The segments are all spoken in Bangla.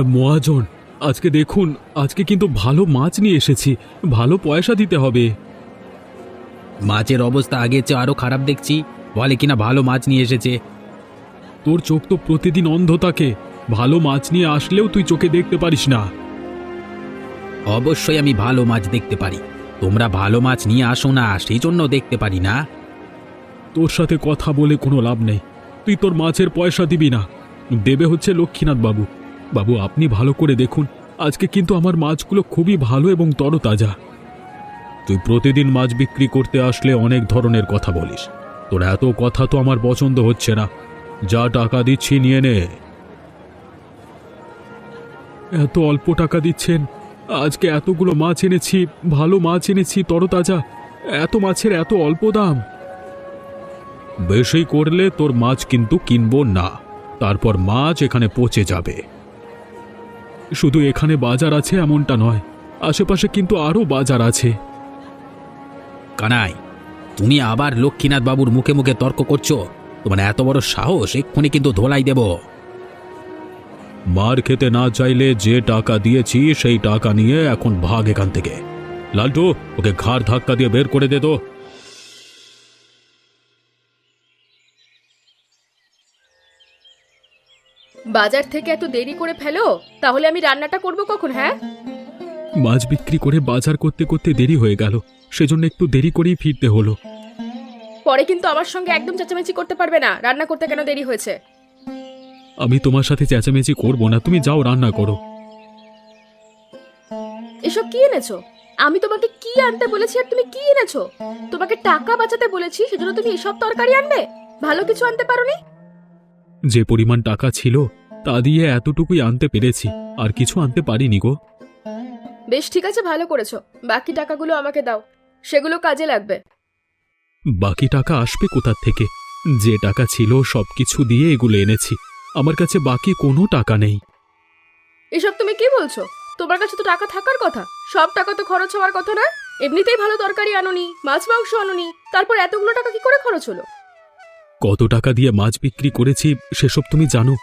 মহাজন, আজকে দেখুন, আজকে কিন্তু ভালো মাছ নিয়ে এসেছি, ভালো পয়সা দিতে হবে। মাছের অবস্থা আগের চেয়ে আরো খারাপ দেখছি। বলে কিনা ভালো মাছ নিয়ে এসেছে। তোর চোখ তো প্রতিদিন অন্ধ থাকে, ভালো মাছ নিয়ে আসলেও তুই চোখে দেখতে পারিস না। অবশ্যই আমি ভালো মাছ দেখতে পারি, তোমরা ভালো মাছ নিয়ে আসো না, সেই জন্য দেখতে পারি না। তোর সাথে কথা বলে কোনো লাভ নেই, তুই তোর মাছের পয়সা দিবি না, দেবে হচ্ছে লক্ষ্মীনাথ বাবু। বাবু, আপনি ভালো করে দেখুন, আজকে কিন্তু আমার মাছগুলো খুবই ভালো এবং তরতাজা। তুই প্রতিদিন মাছ বিক্রি করতে আসলে অনেক ধরনের কথা বলিস, তোর এত কথা তো আমার পছন্দ হচ্ছে না। যা টাকা দিচ্ছি নিয়ে নে। এত অল্প টাকা দিচ্ছেন? আজকে এতগুলো মাছ এনেছি, ভালো মাছ এনেছি তরতাজা, এত মাছের এত অল্প দাম? বেশি করলে তোর মাছ কিন্তু কিনবো না, তারপর মাছ এখানে পচে যাবে। শুধু এখানে বাজার আছে এমনটা নয়, আশেপাশে কিন্তু আরো বাজার আছে। কানাই, তুমি আবার লক্ষ্মীনাথ বাবুর মুখে মুখে তর্ক করছো? তোমার এত বড় সাহস, এক্ষুনি কিন্তু ধোলাই দেব। মার খেতে না চাইলে যে টাকা দিয়েছি সেই টাকা নিয়ে এখন ভাগ এখান থেকে। লালটু, ওকে ঘাড় ধাক্কা দিয়ে বের করে দে তো। বাজার থেকে এত দেরি করে ফেলো, তাহলে আমি রান্নাটা করব কখন? হ্যাঁ, মাছ বিক্রি করে বাজার করতে করতে দেরি হয়ে গেল, সেজন্য একটু দেরি করেই ফিরতে হলো। পরে কিন্তু আমার সঙ্গে একদম চেঁচামেচি করতে পারবে না, রান্না করতে কেন দেরি হয়েছে। আমি তোমার সাথে চেঁচামেচি করব না, তুমি যাও রান্না করো। এসব কি এনেছো? আমি তোমাকে কি আনতে বলেছি আর তুমি কি এনেছো? তোমাকে টাকা বাঁচাতে বলেছি, সেজন্য তুমি এসব তরকারি আনবে? ভালো কিছু আনতে পারোনি? যে পরিমাণ টাকা ছিল তা দিয়ে এতটুকুই আনতে পেরেছি, আর কিছু আনতে পারিনি গো। বেশ, ঠিক আছে, ভালো করেছো। বাকি টাকাগুলো আমাকে দাও, সেগুলো কাজে লাগবে। বাকি টাকা আসবে কোথার থেকে? যে টাকা ছিল সবকিছু দিয়ে এগুলো এনেছি, আমার কাছে বাকি কোনো টাকা নেই। এসব তুমি কি বলছো? তোমার কাছে তো টাকা থাকার কথা, সব টাকা তো খরচ হওয়ার কথা না? এমনিতেই ভালো তরকারি আনোনি, মাছ মাংস আনোনি, তারপর এতগুলো টাকা কি করে খরচ হলো? কত টাকা দিয়ে মাছ বিক্রি করেছি সেসব তুমি জানো?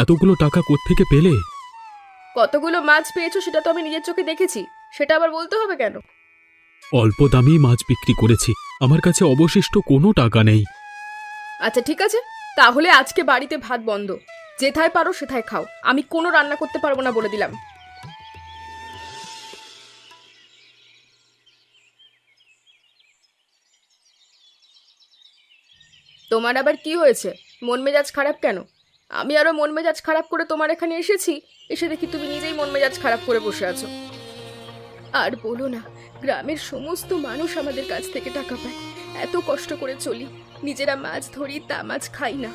এতগুলো টাকা কোত্থেকে পেলে? কতগুলো মাছ পেয়েছো সেটা তো আমি নিজের চোখে দেখেছি, সেটা আবার বলতে হবে কেন? অল্প দামেই মাছ বিক্রি করেছি, আমার কাছে অবশিষ্ট কোনো টাকা নেই। আচ্ছা ঠিক আছে, তাহলে আজকে বাড়িতে ভাত বন্ধ, যেথায় পারো সেথায় খাও, আমি কোনো রান্না করতে পারবো না বলে দিলাম। তোমার আবার কি হয়েছে? মন মেজাজ খারাপ কেন? আমি আরো মন মেজাজ খারাপ করে তোমার এখানে এসেছি, এসে দেখি তুমি নিজেই মন মেজাজ খারাপ করে বসে আছো। আর বলো না, গ্রামের সমস্ত মানুষ আমাদের কাছ থেকে টাকা পায়, এত কষ্ট করে চলি, নিজেরা মাছ ধরি, তা মাছ খাই না,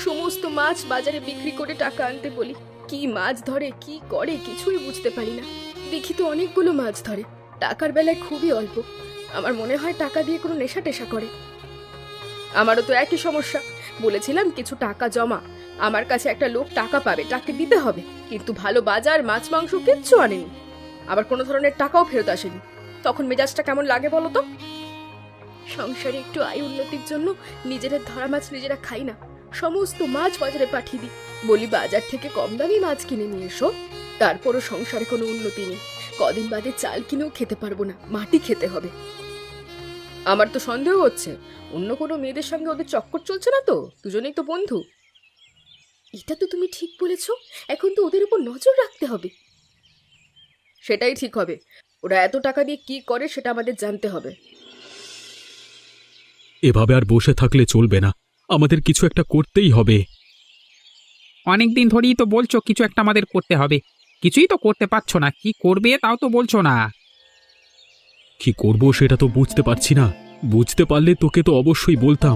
সমস্ত মাছ বাজারে বিক্রি করে টাকা আনতে বলি, কি মাছ ধরে কি করে কিছুই বুঝতে পারি না। দেখি তো অনেকগুলো মাছ ধরে, টাকার বেলায় খুবই অল্প। আমার মনে হয় টাকা দিয়ে কোনো নেশা টেশা করে। আমারও তো একই সমস্যা, বলেছিলাম কিছু টাকা জমা, আমার কাছে একটা লোক টাকা পাবে, টাকা দিতে হবে, কিন্তু ভালো বাজার, মাছ মাংস কিচ্ছু আনেনি, আবার কোনো ধরনের টাকাও ফেরত আসেনি। তখন মেজাজটা কেমন লাগে বলো তো? সংসারে একটু আয় উন্নতির জন্য নিজেরা ধরা মাছ নিজেরা খাই না, সমস্ত মাছ বাজারে পাঠিয়ে দিই, বলি বাজার থেকে কম দামি মাছ কিনে নিয়ে এসো, তারপরও সংসারে কোনো উন্নতি নেই, কদিন বাদে চাল কিনেও খেতে পারবো না, মাটি খেতে হবে। আমার তো সন্দেহ হচ্ছে অন্য কোনো মেয়েদের সঙ্গে ওদের চক্কর চলছে না তো, দুজনেই তো বন্ধু। এটা তো তুমি ঠিক বলেছ, এখন তো ওদের উপর নজর রাখতে হবে। সেটাই ঠিক হবে, ওরা এত টাকা দিয়ে কি করে সেটা আমাদের জানতে হবে। এভাবে আর বসে থাকলে চলবে না, আমাদের কিছু একটা করতেই হবে। অনেকদিন ধরেই তো বলছো কিছু একটা আমাদের করতে হবে, কিছুই তো করতে পারছো না, কি করবে তাও তো বলছো না। কি করব সেটা তো বুঝতে পারছি না, বুঝতে পারলে তোকে তো অবশ্যই বলতাম।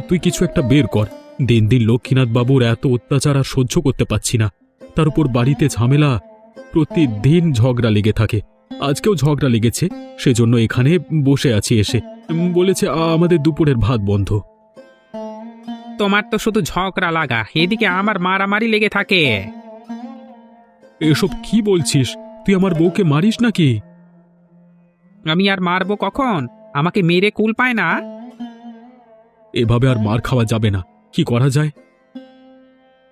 তুই কিছু একটা বের কর, দিন দিন লক্ষ্মীনাথ বাবুর এত অত্যাচার আর সহ্য করতে পারছি না, তার উপর বাড়িতে ঝামেলা, প্রতিদিন ঝগড়া লেগে থাকে, আজকেও ঝগড়া লেগেছে, সেজন্য এখানে বসে আছি এসে। বলেছে আমাদের দুপুরের ভাত বন্ধ। তোমার তো শুধু ঝগড়া লাগা, এদিকে আমার মারামারি লেগে থাকে। এসব কি বলছিস? তুই আমার বউকে মারিস নাকি? আমি আর মারবো কখন? আমাকে মেরে কুল পায় না। এভাবে আর মার খাওয়া যাবে না, কি করা যায়?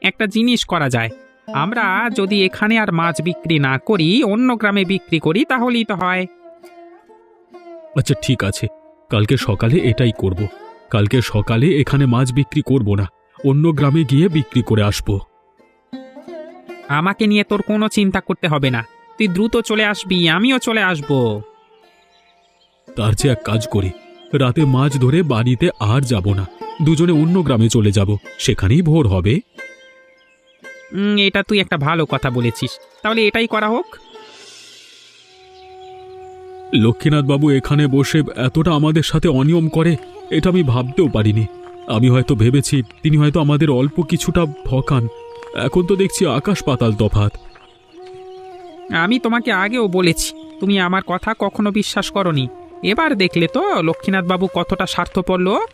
একটা জিনিস করা যায়, আমরা যদি এখানে আর মাছ বিক্রি না করি, অন্য গ্রামে বিক্রি করি, তাহলেই তো হয়। আচ্ছা ঠিক আছে, কালকে সকালে এটাই করব। কালকে সকালে এখানে মাছ বিক্রি করব না, অন্য গ্রামে গিয়ে বিক্রি করে আসব। আমাকে নিয়ে তোর কোনো চিন্তা করতে হবে না, তুই দ্রুত চলে আসবি, আমিও চলে আসব। তার চেয়ে এক কাজ করি, রাতে মাছ ধরে বাড়িতে আর যাব না, দুজনে অন্য গ্রামে চলে যাব, সেখানেই ভোর হবে। এটা তুই একটা ভালো কথা বলেছিস, তাহলে এটাই করা হোক। লক্ষ্মীনাথবাবু এখানে বসে এতটা আমাদের সাথে অনিয়ম করে, এটা আমি ভাবতেও পারিনি। আমি হয়তো ভেবেছি তিনি হয়তো আমাদের অল্প কিছুটা ঠকান, এখন তো দেখছি আকাশ পাতাল তফাৎ। আমি তোমাকে আগেও বলেছি, তুমি আমার কথা কখনো বিশ্বাস করনি। এবার দেখলে তো লক্ষ্মীনাথবাবু কতটা স্বার্থপর লোক।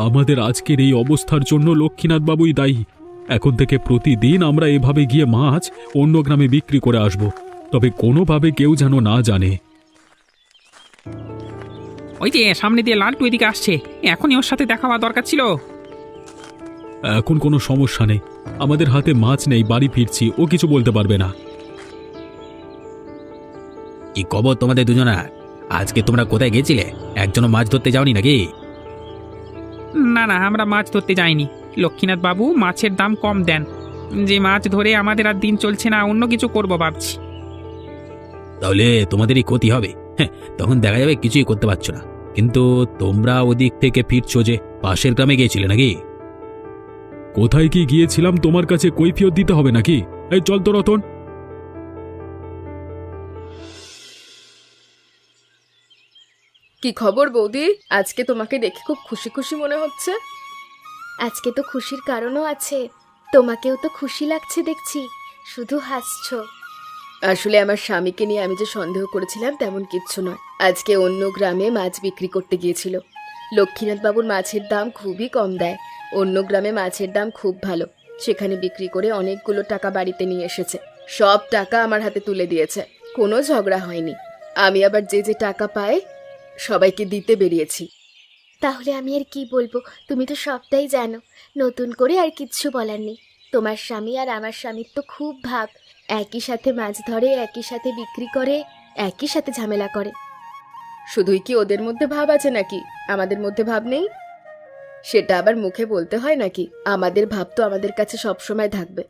আমাদের আজকের এই অবস্থার জন্য লক্ষ্মীনাথবাবুই দায়ী। এখন থেকে প্রতিদিন আমরা এভাবে গিয়ে মাছ অন্য গ্রামে বিক্রি করে আসব, তবে কোনোভাবে কেউ যেন না জানে। ওই যে সামনে দিয়ে লালটু এদিকে আসছে, এখনই ওর সাথে দেখা হওয়া দরকার ছিল। এখন কোনো সমস্যা নেই, আমাদের হাতে মাছ নেই, বাড়ি ফিরছি, ও কিছু বলতে পারবে না। কি খবর তোমাদের দুজনা? আজকে তোমরা কোথায় গেছিলে? একজনও মাছ ধরতে যাওনি নাকি? না না, আমরা মাছ ধরতে যাইনি। লক্ষ্মীনাথ বাবু মাছের দাম কম দেন, যে মাছ ধরে আমাদের আর দিন চলছে না, অন্য কিছু করব ভাবছি। তাহলে তোমাদেরই ক্ষতি হবে। হ্যাঁ, তখন দেখা যাবে কিছুই করতে পারছো না। কিন্তু তোমরা ওদিক থেকে ফিরছো যে, পাশের গ্রামে গিয়েছিলে নাকি? কোথায় কি গিয়েছিলাম তোমার কাছে কৈফিয়ত দিতে হবে নাকি? এই চল তো রতন। কি খবর বৌদি? আজকে তোমাকে দেখে খুব খুশি খুশি মনে হচ্ছে। আজকে তো খুশির কারণও আছে, তোমাকেও তো খুশি লাগছে দেখছি, শুধু হাসছো। আসলে আমার স্বামীকে নিয়ে আমি যে সন্দেহ করেছিলাম তেমন কিচ্ছু নয়। আজকে অন্য গ্রামে মাছ বিক্রি করতে গিয়েছিল। লক্ষ্মীনাথ বাবুর মাছের দাম খুবই কম দেয়, অন্য গ্রামে মাছের দাম খুব ভালো। সেখানে বিক্রি করে অনেকগুলো টাকা বাড়িতে নিয়ে এসেছে, সব টাকা আমার হাতে তুলে দিয়েছে, কোনো ঝগড়া হয়নি। আমি আবার যে যে টাকা পাই সবাইকে দিতে বেরিয়েছি। তাহলে আমি আর কি বলবো, তুমি তো সবটাই জানো, নতুন করে আর কিচ্ছু বলার নেই। তোমার স্বামী আর আমার স্বামীর তো খুব ভাব, একই সাথে মাছ ধরে, একই সাথে বিক্রি করে, একই সাথে ঝামেলা করে। শুধুই কি ওদের মধ্যে ভাব আছে নাকি আমাদের মধ্যে ভাব নেই? সেটা আবার মুখে বলতে হয় নাকি? আমাদের ভাব তো আমাদের কাছে সবসময় থাকবে।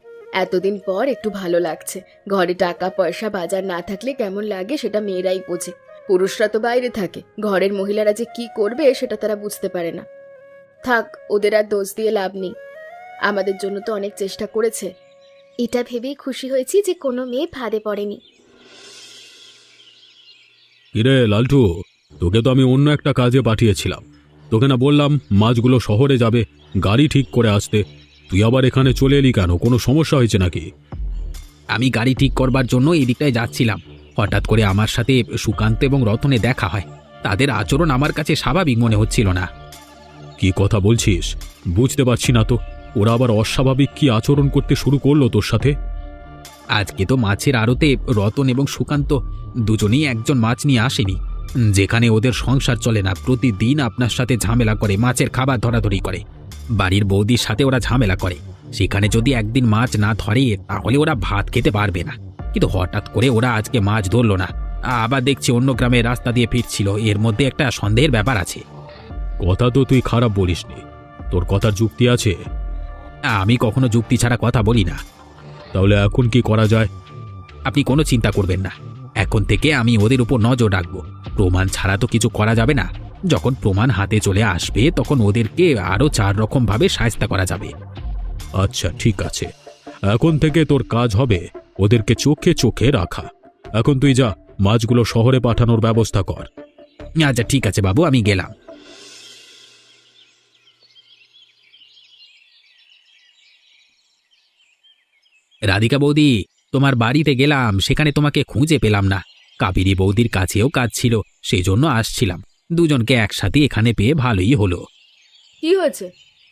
এতদিন পর একটু ভালো লাগছে। ঘরে টাকা পয়সা বাজার না থাকলে কেমন লাগে সেটা মেয়েরাই বোঝে, পুরুষরা তো বাইরে থাকে। ঘরের মহিলারা যে কি করবে সেটা তারা বুঝতে পারে না। থাক, ওদের আর দোষ দিয়ে লাভ নেই, আমাদের জন্য তো অনেক চেষ্টা করেছে। এটা ভেবেই খুশি হয়েছি যে কোনো মেয়ে ফাঁদে পড়েনি। কিরে লালটু, তোকে তো আমি অন্য একটা কাজে পাঠিয়েছিলাম। তোকে না বললাম মাছগুলো শহরে যাবে, গাড়ি ঠিক করে আসতে? তুই আবার এখানে চলে এলি কেন? কোনো সমস্যা হয়েছে নাকি? আমি গাড়ি ঠিক করবার জন্য এই দিকটায় যাচ্ছিলাম, হঠাৎ করে আমার সাথে সুকান্ত এবং রতনে দেখা হয়। তাদের আচরণ আমার কাছে স্বাভাবিক মনে হচ্ছিল না। কি কথা বলছিস? বুঝতে পারছি না তো, ওরা আবার অস্বাভাবিক কি আচরণ করতে শুরু করলো তোর সাথে? আজকে তো মাছের আড়তে রতন এবং সুকান্ত দুজনেই একজন মাছ নিয়ে আসেনি। যেখানে ওদের সংসার চলে না, প্রতিদিন আপনার সাথে ঝামেলা করে, মাছের খাবার ধরাধরি করে, বাড়ির বৌদির সাথে ওরা ঝামেলা করে। সেখানে যদি একদিন মাছ না ধরে তাহলে ওরা ভাত খেতে পারবে না। কিন্তু হঠাৎ করে ওরা আজকে মাছ ধরলো না, আবার দেখছি অন্য গ্রামের রাস্তা দিয়ে ফিরছিল। এর মধ্যে একটা সন্দেহের ব্যাপার আছে। কথা তো তুই খারাপ বলিসনি, তোর কথার যুক্তি আছে। আমি কখনো যুক্তি ছাড়া কথা বলি না। তাহলে এখন কি করা যায়? আপনি কোনো চিন্তা করবেন না, এখন থেকে আমি ওদের উপর নজর রাখবো। প্রমাণ ছাড়া তো কিছু করা যাবে না। যখন প্রমাণ হাতে চলে আসবে তখন ওদেরকে আরও 4 রকম ভাবে শায়েস্তা করা যাবে। আচ্ছা ঠিক আছে, এখন থেকে তোর কাজ হবে ওদেরকে চোখে চোখে রাখা। এখন তুই যা, মাছগুলো শহরে পাঠানোর ব্যবস্থা কর। আচ্ছা ঠিক আছে বাবু, আমি গেলাম। রাধিকা বৌদি, তোমার বাড়িতে গেলাম, সেখানে তোমাকে খুঁজে পেলাম না। কাবেরী বৌদির কাছেও কাজ ছিল, সেই জন্য আসছিলাম। দুজনকে একসাথে এখানে পেয়ে ভালোই হলো। কি হয়েছে?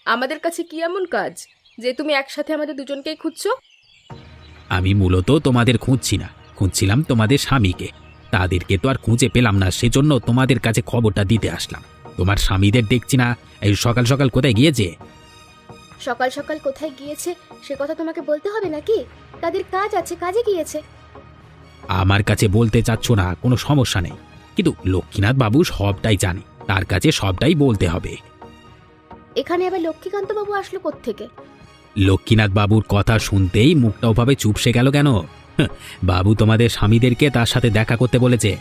আমাদের কাছে কি এমন কাজ যে তুমি একসাথে আমাদের দুজনকেই খুঁজছো? আমি মূলত তোমাদের খুঁজছি না, খুঁজছিলাম তোমাদের স্বামীকে। তাদেরকে তো আর খুঁজে পেলাম না, সেজন্য তোমাদের কাছে খবরটা দিতে আসলাম। তোমার স্বামীদের দেখছি না, এই সকাল সকাল কোথায় গিয়েছে? সকাল সকাল কোথায় গিয়েছে সে কথা তোমাকে বলতে হবে নাকি? তাদের কাজ আছে, কাজে গিয়েছে। আমার কাছে বলতে চাচ্ছ না, কোনো সমস্যা নেই, কিন্তু লক্ষ্মীনাথ বাবু সবটাই জানে, তার কাছে সবটাই বলতে হবে। এখানে আবার লক্ষ্মীকান্ত বাবু আসলো কোত্থেকে? লক্ষ্মীনাথ বাবুর কথা শুনতেই মুখটা ওভাবে চুপসে গেল কেন? বাবু তোমাদের স্বামীদেরকে তার সাথে দেখা করতে বলেছে।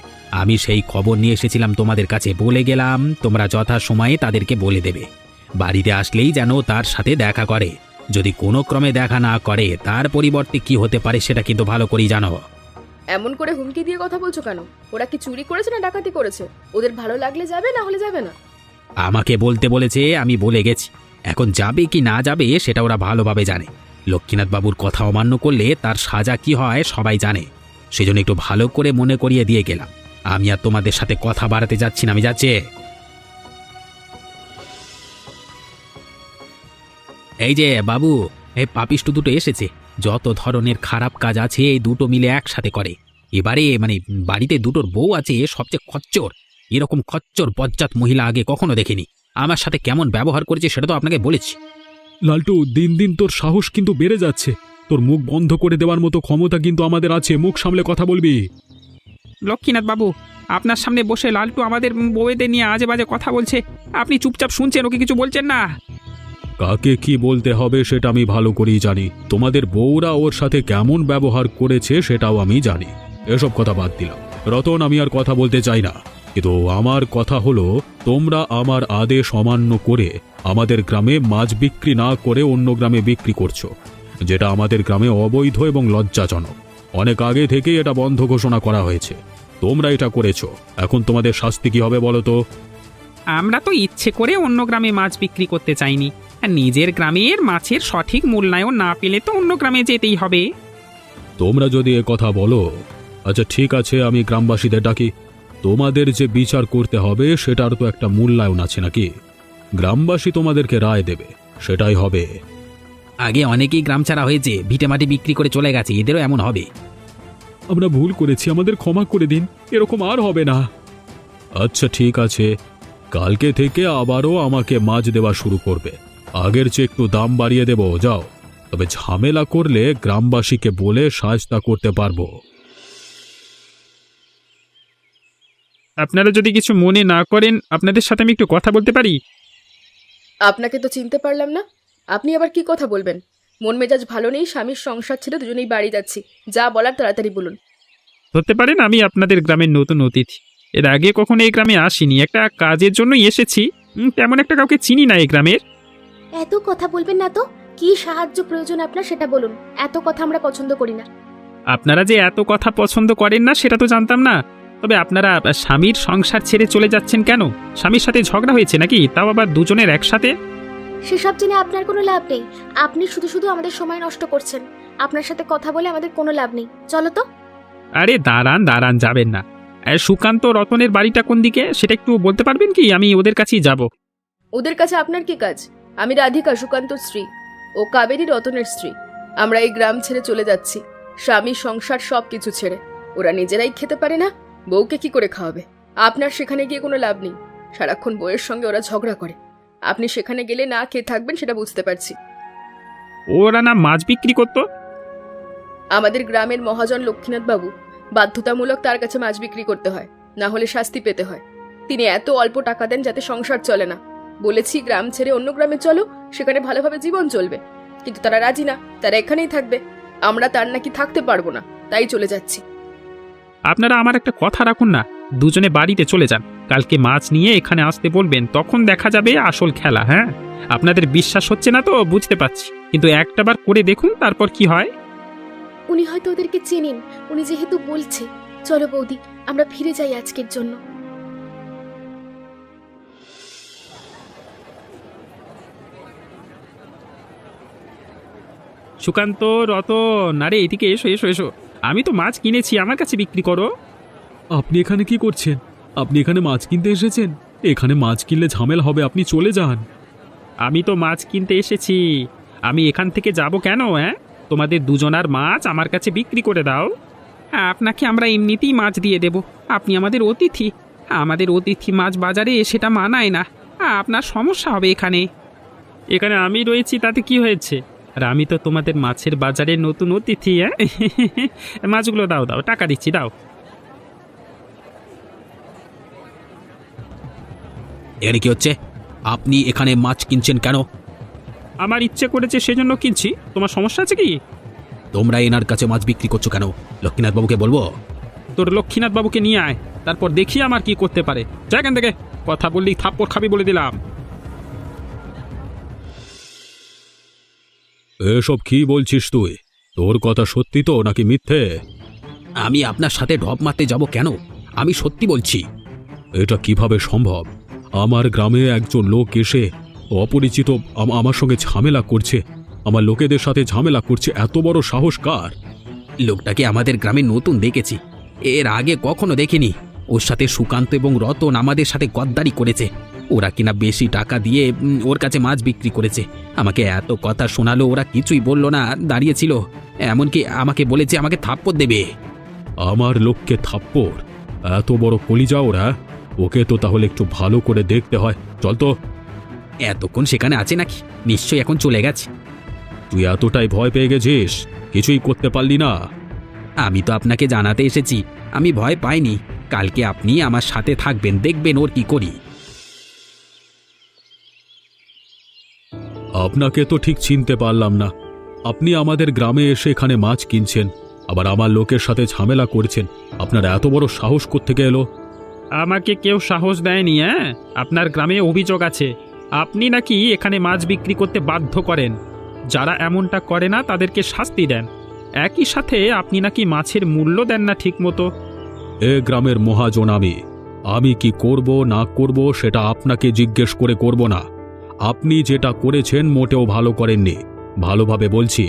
আমি সেই খবর নিয়ে এসেছিলাম তোমাদের কাছে, বলে গেলাম তোমরা যথাসময়ে তাদেরকে বলে দেবে। বাড়িতে আসলেই যেন তার সাথে দেখা করে। যদি কোনো ক্রমে দেখা না করে তার পরিবর্তে কি হতে পারে সেটা কিন্তু ভালো করেই জানো। এমন করে হুমকি দিয়ে কথা বলছো কেন? ওরা কি চুরি করেছে না ডাকাতি করেছে? ওদের ভালো লাগলে যাবে, না হলে যাবে না। আমাকে বলতে বলেছে, আমি বলে গেছি। এখন যাবে কি না যাবে সেটা ওরা ভালোভাবে জানে। লক্ষ্মীনাথ বাবুর কথা অমান্য করলে তার সাজা কি হয় সবাই জানে। সেজন্য একটু ভালো করে মনে করিয়ে দিয়ে গেলাম। আমি আর তোমাদের সাথে কথা বাড়াতে যাচ্ছি না, আমি যাচ্ছি। এই যে বাবু, এই পাপিষ্ঠ দুটো এসেছে। যত ধরনের খারাপ কাজ আছে এই দুটো মিলে একসাথে করে। এবারে বাড়িতে দুটোর বউ আছে, সবচেয়ে খচ্চর। এরকম খচ্চর বজ্জাত মহিলা আগে কখনো দেখিনি। আমার সাথে কেমন ব্যবহার করেছে সেটা তো আপনাকে বলেছি। লালটু, দিন দিন তোর সাহস কিন্তু বেড়ে যাচ্ছে। তোর মুখ বন্ধ করে দেওয়ার মতো ক্ষমতা কিন্তু আমাদের আছে। মুখ সামলে কথা বলবি। লক্ষ্মীনাথ বাবু, আপনার সামনে বসে লালটু আমাদের বউয়েদের নিয়ে আজে বাজে কথা বলছে, আপনি চুপচাপ শুনছেন, ওকে কিছু বলছেন না। কাকে কি বলতে হবে সেটা আমি ভালো করেই জানি। তোমাদের বউরা ওর সাথে কেমন ব্যবহার করেছে সেটাও আমি জানি। এসব কথা বাদ দিলাম রতন, আমি আর কথা বলতে চাই না। কিন্তু আমার কথা হলো, তোমরা আমার আদেশ অমান্য করে আমাদের গ্রামে মাছ বিক্রি না করে অন্য গ্রামে বিক্রি করছো, যেটা আমাদের গ্রামে অবৈধ এবং লজ্জাজনক। অনেক আগে থেকেই এটা বন্ধ ঘোষণা করা হয়েছে। তোমরা এটা করেছো, এখন তোমাদের শাস্তি কি হবে বলো তো? আমরা তো ইচ্ছে করে অন্য গ্রামে মাছ বিক্রি করতে চাইনি, আর নিজের গ্রামের মাছের সঠিক মূল্যায়ন না পেলে তো অন্য গ্রামে যেতেই হবে। তোমরা যদি এ কথা বলো, আচ্ছা ঠিক আছে, আমি গ্রামবাসীদের ডাকি। তোমাদের যে বিচার করতে হবে সেটার তো একটা মূল্যায়ন আছে নাকি? গ্রামবাসী তোমাদেরকে রায় দেবে, সেটাই হবে। আগে অনেকেই গ্রাম ছাড়া হয়েছে, ভিটে মাটি বিক্রি করে চলে গেছে, এদেরও এমন হবে। আমরা ভুল করেছি, আমাদের ক্ষমা করে দিন, এরকম আর হবে না। আচ্ছা ঠিক আছে, কালকে থেকে আবারও আমাকে মাছ দেওয়া শুরু করবে। আগের চেয়ে একটু দাম বাড়িয়ে দেব, যাও। তবে ঝামেলা করলে গ্রামবাসীকে বলে শায়েস্তা করতে পারবো। আপনারা যদি কিছু মনে না করেন, আপনাদের সাথে আমি একটু কথা বলতে পারি? আপনাকে তো চিনতে পারলাম না। আপনি আবার কি কথা বলবেন? মন মেজাজ ভালো নেই, স্বামীর সংসার ছেড়ে দুজনেই বাড়ি যাচ্ছি। যা বলার তাড়াতাড়ি বলুন। ধরতে পারেন আমি আপনাদের গ্রামের নতুন অতিথি। এর আগে কখনো এই গ্রামে আসিনি, একটা কাজের জন্যই এসেছি। তেমন একটা কাউকে চিনি না এই গ্রামের। এত কথা বলবেন না তো। কি সাহায্য প্রয়োজন আপনার সেটা বলুন। এত কথা আমরা পছন্দ করি না। আপনারা যে এত কথা পছন্দ করেন না সেটা তো জানতাম না। তবে আপনারা স্বামীর সংসার ছেড়ে চলে যাচ্ছেন কেন? স্বামীর সাথে ঝগড়া হয়েছে নাকি, তাও আবার দুজনের একসাথে? সেসব জেনে আপনার কোনো লাভ নেই। আপনি শুধু শুধু আমাদের সময় নষ্ট করছেন। আপনার সাথে কথা বলে আমাদের কোনো লাভ নেই, চলো তো। আরে দাঁড়ান দাঁড়ান, যাবেন না। সুকান্ত রতনের বাড়িটা কোন দিকে সেটা একটু বলতে পারবেন কি? আমি ওদের কাছেই যাব। ওদের কাছে আপনার কি কাজ? আমি রাধিকা, সুকান্তর স্ত্রী। ও কাবেরী, রতনের স্ত্রী। আমরা এই গ্রাম ছেড়ে চলে যাচ্ছি, স্বামী সংসার সব কিছু ছেড়ে। ওরা নিজেরাই খেতে পারে না, বউকে কি করে খাওয়াবে? আপনার সেখানে গিয়ে কোনো লাভ নেই। সারাক্ষণ বউয়ের সঙ্গে ওরা ঝগড়া করে। আপনি সেখানে গেলে না খেয়ে থাকবেন সেটা বুঝতে পারছি। ওরা না মাছ বিক্রি করতো? আমাদের গ্রামের মহাজন লক্ষ্মীনাথ বাবু বাধ্যতামূলক তার কাছে মাছ বিক্রি করতে হয়, না হলে শাস্তি পেতে হয়। তিনি এত অল্প টাকা দেন যাতে সংসার চলে না। বলেছি গ্রাম ছেড়ে অন্য গ্রামে চলো, সেখানে ভালোভাবে জীবন চলবে। কিন্তু তারা রাজি না, তারা এখানেই থাকবে। আমরা তার নাকি থাকতে পারবো না, তাই চলে যাচ্ছি। আপনারা আমার একটা কথা রাখুন না, দুজনে বাড়িতে চলে যান। কালকে মাছ নিয়ে এখানে আসতে বলবেন, তখন দেখা যাবে আসল খেলা। হ্যাঁ, আপনাদের বিশ্বাস হচ্ছে না তো বুঝতে পারছি, কিন্তু একটাবার করে দেখুন, তারপর কি হয়। উনি হয়তো ওদেরকে চেনেন, উনি যেহেতু বলছে। চলো বৌদি, আমরা ফিরে যাই আজকের জন্য। সুকান্ত, রতন, আরে এদিকে এসো এসো এসো। আমি তো মাছ কিনেছি, আমার কাছে বিক্রি করো। আপনি এখানে কি করছেন? আপনি এখানে মাছ কিনতে এসেছেন? এখানে মাছ কিনলে ঝামেলা হবে, আপনি চলে যান। আমি তো মাছ কিনতে এসেছি, আমি এখান থেকে যাব কেন? তোমাদের দুজনার মাছ আমার কাছে বিক্রি করে দাও। আপনাকে আমরা এমনিতেই মাছ দিয়ে দেব, আপনি আমাদের অতিথি। আমাদের অতিথি মাছ বাজারে সেটা মানায় না, আপনার সমস্যা হবে এখানে। এখানে আমি রয়েছি তাতে কি হয়েছে? আর আমি তো তোমাদের মাছের বাজারে নতুন অতিথি। হ্যাঁ মাছগুলো দাও দাও, টাকা দিচ্ছি, দাও। এর কি হচ্ছে? আপনি এখানে মাছ কিনছেন কেন? আমার ইচ্ছে করেছে সেজন্য কিনছি, তোমার সমস্যা আছে কি? তোমরা এনার কাছে মাছ বিক্রি করছো কেন? লক্ষ্মীনাথ বাবুকে বলবো। তোর লক্ষ্মীনাথ বাবুকে নিয়ে আয়, তারপর দেখি আমার কি করতে পারে। যা এখান থেকে, কথা বললি থাপ্পড় খাবি বলে দিলাম। এসব কি বলছিস তুই? তোর কথা সত্যি তো নাকি মিথ্যে? আমি আপনার সাথে ঢপ মারতে যাব কেন? আমি সত্যি বলছি। এটা কিভাবে সম্ভব? আমার গ্রামে একজন লোক এসে অপরিচিত আমার সঙ্গে ঝামেলা করছে, আমার লোকেদের সাথে ঝামেলা করছে, এত বড় সাহস কার? লোকটাকে আমাদের গ্রামে নতুন দেখেছি, এর আগে কখনো দেখিনি। ওর সাথে সুকান্ত এবং রতন আমাদের সাথে গদ্দারি করেছে। ওরা কিনা বেশি টাকা দিয়ে ওর কাছে মাছ বিক্রি করেছে। আমাকে এত কথা শোনালো, ওরা কিছুই বলল না, দাঁড়িয়েছিল। এমনকি আমাকে বলেছে আমাকে থাপ্পড় দেবে। আমার লোককে থাপ্পড়? এত বড় কলিজা ওরা! ওকে তো তাহলে একটু ভালো করে দেখতে হয়। চল তো। এতক্ষণ সেখানে আছে নাকি? নিশ্চয়ই এখন চলে গেছে। তুই এতটাই ভয় পেয়ে গেছিস, কিছুই করতে পারলি না? আমি তো আপনাকে জানাতে এসেছি, আমি ভয় পাইনি। কালকে আপনি আমার সাথে থাকবেন, দেখবেন ওর কি করি। আপনাকে তো ঠিক চিনতে পারলাম না। আপনি আমাদের গ্রামে এসে এখানে মাছ কিনছেন, আবার আমার লোকের সাথে ঝামেলা করছেন। আপনার এত বড় সাহস কোত্থেকে এলো? আমাকে কেউ সাহস দেয়নি। হ্যাঁ, আপনার গ্রামে অভিযোগ আছে আপনি নাকি এখানে মাছ বিক্রি করতে বাধ্য করেন। যারা এমনটা করে না তাদেরকে শাস্তি দেন। একই সাথে আপনি নাকি মাছের মূল্য দেন না ঠিক মতো। এ গ্রামের মহাজন আমি কি করব না করব সেটা আপনাকে জিজ্ঞেস করে করব না। আপনি যেটা করেছেন মোটেও ভালো করেননি। ভালোভাবে বলছি,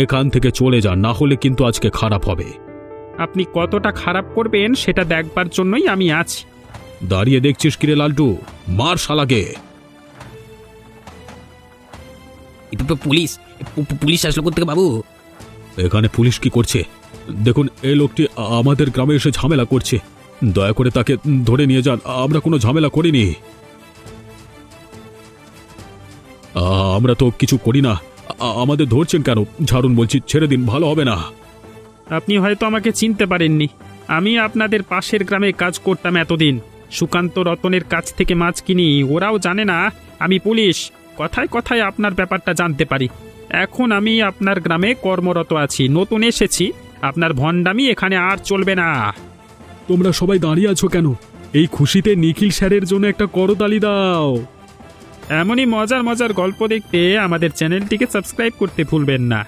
এখান থেকে চলে যান, না হলে কিন্তু আজকে খারাপ হবে। আপনি কতটা খারাপ করবেন সেটা দেখবার জন্যই আমি আছি। দাঁড়িয়ে দেখছিস কিরে লালটু? মার শালাকে। এটা তো পুলিশ, পুলিশ আসলো কোত্থেকে বাবু? এখানে পুলিশ কি করছে? দেখুন, এই লোকটি আমাদের গ্রামে এসে ঝামেলা করছে। দয়া করে তাকে ধরে নিয়ে যান, আমরা কোনো ঝামেলা করিনি। আমরা তো কিছু করি না, আমাদের ধরছেন কেন? ঝাড়ুন বলছি, ছেড়ে দিন, ভালো হবে না। আপনি হয়তো আমাকে চিনতে পারেননি। আমি আপনাদের পাশের গ্রামে কাজ করতাম এতদিন। সুকান্ত রতনের কাছ থেকে মাছ কিনি, ওরাও জানে না আমি পুলিশ। কথায় কথায় আপনার ব্যাপারটা জানতে পারি। এখন আমি আপনার গ্রামে কর্মরত আছি, নতুন এসেছি। আপনার ভণ্ডামি এখানে আর চলবে না। তোমরা সবাই দাঁড়িয়ে আছো কেন? এই খুশিতে নিখিল স্যারের জন্য একটা করতালি দাও। এমনই মজার মজার গল্প দেখতে আমাদের চ্যানেলটিকে সাবস্ক্রাইব করতে ভুলবেন না।